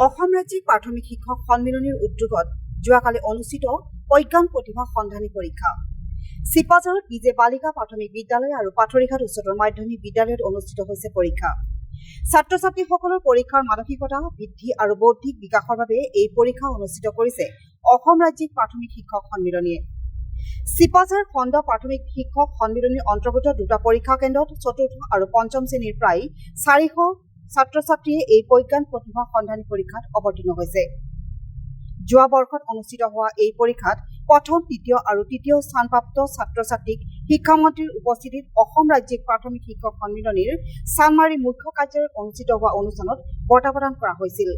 অসম ৰাজ্যিক প্ৰাথমিক শিক্ষক সন্মিলনীৰ উদ্যোগত যোৱাকালি অনুষ্ঠিত প্ৰজ্ঞান প্ৰতিভা সন্ধানী পৰীক্ষা চিপাঝাৰত বিজে বালিকা প্ৰাথমিক বিদ্যালয় আৰু পাথৰিঘাট উচ্চতৰ মাধ্যমিক বিদ্যালয়ত অনুষ্ঠিত হৈছে পৰীক্ষা। ছাত্ৰ ছাত্ৰীসকলৰ পৰীক্ষাৰ মানসিকতা বৃদ্ধি আৰু বৌদ্ধিক বিকাশৰ বাবে এই পৰীক্ষা অনুষ্ঠিত কৰিছে অসম ৰাজ্যিক প্ৰাথমিক শিক্ষক সন্মিলনীয়ে। চিপাঝাৰ খণ্ড প্ৰাথমিক শিক্ষক সন্মিলনীৰ অন্তৰ্গত দুটা পৰীক্ষা কেন্দ্ৰত চতুৰ্থ আৰু পঞ্চম শ্ৰেণীৰ প্ৰায় 400 ছাত্ৰ ছাত্ৰীয়ে এই প্ৰজ্ঞান প্ৰতিভা সন্ধানী পৰীক্ষাত অৱতীৰ্ণ হৈছে। যোৱা বৰ্ষত অনুষ্ঠিত হোৱা এই পৰীক্ষাত প্ৰথম তৃতীয় আৰু তৃতীয় স্থানপ্ৰাপ্ত ছাত্ৰ ছাত্ৰীক শিক্ষামন্ত্ৰীৰ উপস্থিতিত অসম ৰাজ্যিক প্ৰাথমিক শিক্ষক সন্মিলনীৰ চানমাৰী মুখ্য কাৰ্যালয়ত অনুষ্ঠিত হোৱা অনুষ্ঠানত বঁটা প্ৰদান কৰা হৈছিল।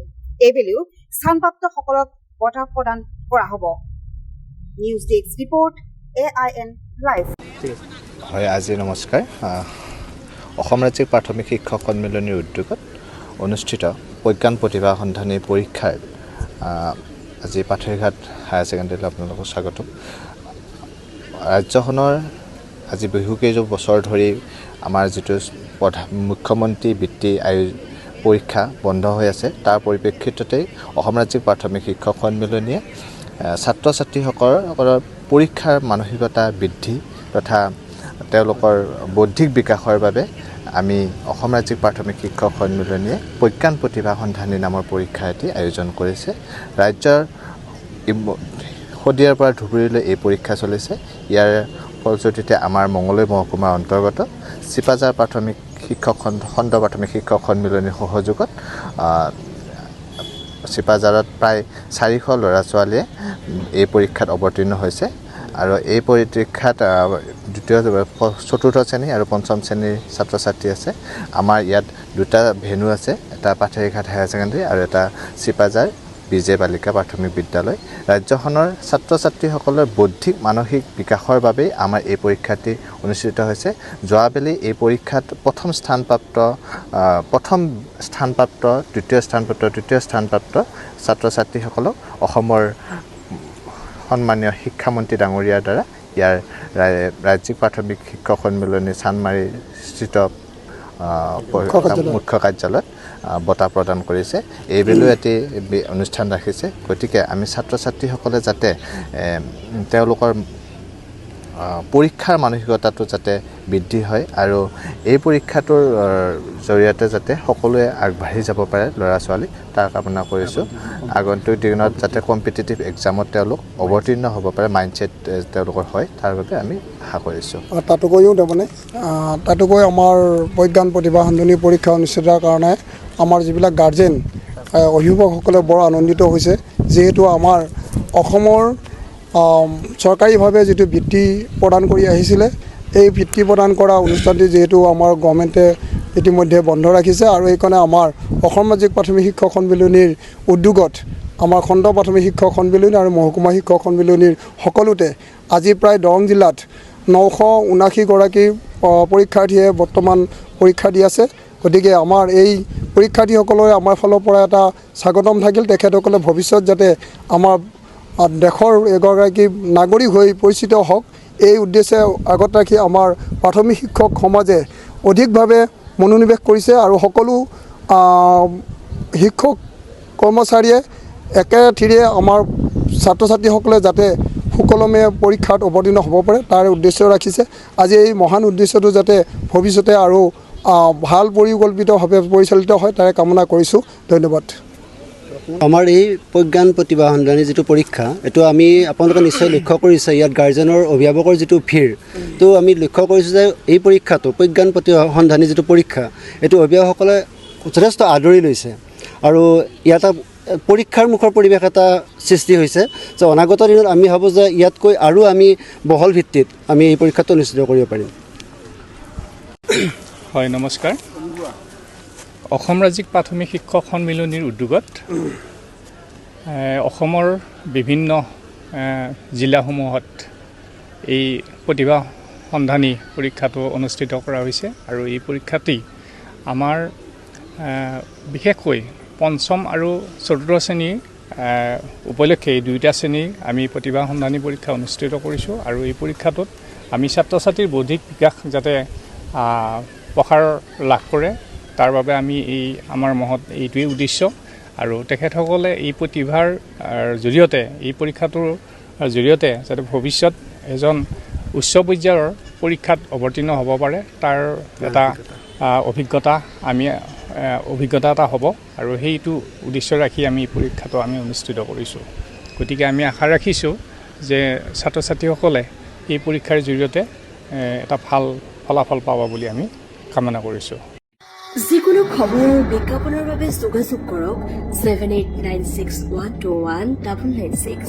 এইবেলিও স্থানপ্ৰাপ্তসকলক বঁটা প্ৰদান কৰা হ'ব। News desk report AIN live. হয়, আজি নমস্কাৰ। অসম ৰাজ্যিক প্ৰাথমিক শিক্ষক সন্মিলনীৰ উদ্যোগত অনুষ্ঠিত প্ৰজ্ঞান প্ৰতিভা সন্ধানী পৰীক্ষাৰ আজি পাথৰিঘাট হায়াৰ ছেকেণ্ডেৰীলৈ আপোনালোকক স্বাগতম। ৰাজ্যখনৰ আজি বহুকেইজন বছৰ ধৰি আমাৰ যিটো মুখ্যমন্ত্ৰী বৃত্তি পৰীক্ষা বন্ধ হৈ আছে, তাৰ পৰিপ্ৰেক্ষিততেই অসম ৰাজ্যিক প্ৰাথমিক শিক্ষক সন্মিলনীয়ে ছাত্ৰ ছাত্ৰীসকলৰ পৰীক্ষাৰ মানসিকতা বৃদ্ধি তথা তেওঁলোকৰ বৌদ্ধিক বিকাশৰ বাবে আমি অসম ৰাজ্যিক প্ৰাথমিক শিক্ষক সন্মিলনীয়ে প্ৰজ্ঞান প্ৰতিভা সন্ধানী নামৰ পৰীক্ষা এটি আয়োজন কৰিছে। ৰাজ্যৰ শদিয়াৰ পৰা ধুবুৰীলৈ এই পৰীক্ষা চলিছে। ইয়াৰ ফলশ্ৰুতিতে আমাৰ মঙলদৈ মহকুমাৰ অন্তৰ্গত চিপাঝাৰ প্ৰাথমিক শিক্ষক খণ্ড প্ৰাথমিক শিক্ষক সন্মিলনীৰ সহযোগত চিপাঝাৰত প্ৰায় 400 ল'ৰা ছোৱালীয়ে এই পৰীক্ষাত অৱতীৰ্ণ হৈছে আৰু এই পৰীক্ষাত চতুৰ্থ শ্ৰেণী আৰু পঞ্চম শ্ৰেণীৰ ছাত্ৰ ছাত্ৰী আছে। আমাৰ ইয়াত দুটা ভেনু আছে, এটা পাথৰিঘাট হায়াৰ ছেকেণ্ডেৰী আৰু এটা চিপাঝাৰ বিজে বালিকা প্ৰাথমিক বিদ্যালয়। ৰাজ্যখনৰ ছাত্ৰ ছাত্ৰীসকলৰ বৌদ্ধিক মানসিক বিকাশৰ বাবেই আমাৰ এই পৰীক্ষাটি অনুষ্ঠিত হৈছে। যোৱাবেলি এই পৰীক্ষাত প্ৰথম স্থানপ্ৰাপ্ত দ্বিতীয় স্থানপ্ৰাপ্ত তৃতীয় স্থানপ্ৰাপ্ত ছাত্ৰ ছাত্ৰীসকলক অসমৰ সন্মানীয় শিক্ষামন্ত্ৰী ডাঙৰীয়াৰ দ্বাৰা ইয়াৰ ৰাজ্যিক প্ৰাথমিক শিক্ষক সন্মিলনী চানমাৰী স্থিত মুখ্য কাৰ্যালয়ত বঁটা প্ৰদান কৰিছে। এইবেলিও এটি অনুষ্ঠান ৰাখিছে। গতিকে আমি ছাত্ৰ ছাত্ৰীসকলে যাতে তেওঁলোকৰ পৰীক্ষাৰ মানসিকতাটো যাতে বৃদ্ধি হয় আৰু এই পৰীক্ষাটোৰ জৰিয়তে যাতে সকলোৱে আগবাঢ়ি যাব পাৰে ল'ৰা ছোৱালী, তাৰ কামনা কৰিছোঁ। আগন্তুক দিনত যাতে কম্পিটিটিভ এক্সামত তেওঁলোক অৱতীৰ্ণ হ'ব পাৰে, মাইণ্ডছেট তেওঁলোকৰ হয়, তাৰ বাবে আমি আশা কৰিছোঁ। তাতোকৈ আমাৰ প্ৰজ্ঞান প্ৰতিভা সন্ধানী পৰীক্ষা অনুষ্ঠিত কাৰণে আমাৰ যিবিলাক গাৰ্জেন অভিভাৱকসকলে বৰ আনন্দিত হৈছে, যিহেতু আমাৰ অসমৰ চৰকাৰীভাৱে যিটো বৃত্তি প্ৰদান কৰি আহিছিলে, এই বৃত্তি প্ৰদান কৰা অনুষ্ঠানটি যিহেতু আমাৰ গভৰ্ণমেণ্টে ইতিমধ্যে বন্ধ ৰাখিছে আৰু এইকাৰণে আমাৰ অসম ৰাজ্যিক প্ৰাথমিক শিক্ষক সন্মিলনীৰ উদ্যোগত আমাৰ খণ্ড প্ৰাথমিক শিক্ষক সন্মিলনী আৰু মহকুমা শিক্ষক সন্মিলনীৰ সকলোতে আজি প্ৰায় দৰং জিলাত 979 গৰাকী পৰীক্ষাৰ্থীয়ে বৰ্তমান পৰীক্ষা দি আছে। গতিকে আমাৰ এই পৰীক্ষাৰ্থীসকললৈ আমাৰ ফালৰ পৰা এটা স্বাগতম থাকিল। তেখেতসকলে ভৱিষ্যত যাতে আমাৰ দেশৰ এগৰাকী নাগৰিক হৈ পৰিচিত হওক, এই উদ্দেশ্যে আগত ৰাখি আমাৰ প্ৰাথমিক শিক্ষক সমাজে অধিকভাৱে মনোনিৱেশ কৰিছে আৰু সকলো শিক্ষক কৰ্মচাৰীয়ে একেথিৰে আমাৰ ছাত্ৰ ছাত্ৰীসকলে যাতে সুকলমে পৰীক্ষাত অৱতীৰ্ণ হ'ব পাৰে তাৰ উদ্দেশ্য ৰাখিছে। আজি এই মহান উদ্দেশ্যটো যাতে ভৱিষ্যতে আৰু ভাল পৰিকল্পিতভাৱে পৰিচালিত হয় তাৰে কামনা কৰিছোঁ। ধন্যবাদ। আমাৰ এই প্ৰজ্ঞান প্ৰতিভা সন্ধানী যিটো পৰীক্ষা, এইটো আমি আপোনালোকে নিশ্চয় লক্ষ্য কৰিছে, ইয়াত গাৰ্জেনৰ অভিভাৱকৰ যিটো ভিৰ, তো আমি লক্ষ্য কৰিছোঁ যে এই পৰীক্ষাটো প্ৰজ্ঞান প্ৰতিভা সন্ধানী যিটো পৰীক্ষা, এইটো অভিভাৱকসকলে যথেষ্ট আদৰি লৈছে আৰু ইয়াত পৰীক্ষাৰ মুখৰ পৰিৱেশ এটা সৃষ্টি হৈছে যে অনাগত দিনত আমি ভাবোঁ যে ইয়াতকৈ আৰু আমি বহল ভিত্তিত আমি এই পৰীক্ষাটো অনুষ্ঠিত কৰিব পাৰিম। হয়, নমস্কাৰ। অসম ৰাজ্যিক প্ৰাথমিক শিক্ষক সন্মিলনীৰ উদ্যোগত অসমৰ বিভিন্ন জিলাসমূহত এই প্ৰতিভা সন্ধানী পৰীক্ষাটো অনুষ্ঠিত কৰা হৈছে আৰু এই পৰীক্ষাটি আমাৰ বিশেষকৈ পঞ্চম আৰু চতুৰ্থ শ্ৰেণী উপলক্ষে এই দুয়োটা শ্ৰেণী আমি প্ৰতিভা সন্ধানী পৰীক্ষা অনুষ্ঠিত কৰিছোঁ আৰু এই পৰীক্ষাটোত আমি ছাত্ৰ ছাত্ৰীৰ বৌদ্ধিক বিকাশ যাতে প্ৰসাৰ লাভ কৰে তাৰ বাবে আমি এই আমাৰ মহত এইটোৱেই উদ্দেশ্য আৰু তেখেতসকলে এই প্ৰতিভাৰ জৰিয়তে এই পৰীক্ষাটোৰ জৰিয়তে যাতে ভৱিষ্যত এজন উচ্চ পৰ্যায়ৰ পৰীক্ষাত অৱতীৰ্ণ হ'ব পাৰে তাৰ এটা অভিজ্ঞতা এটা হ'ব আৰু সেইটো উদ্দেশ্য ৰাখি আমি পৰীক্ষাটো আমি অনুষ্ঠিত কৰিছোঁ। গতিকে আমি আশা ৰাখিছোঁ যে ছাত্ৰ ছাত্ৰীসকলে এই পৰীক্ষাৰ জৰিয়তে এটা ভাল ফলাফল পাব বুলি আমি কামনা কৰিছোঁ। যিকোনো খবৰ আৰু বিজ্ঞাপনৰ বাবে যোগাযোগ কৰক 7896121996।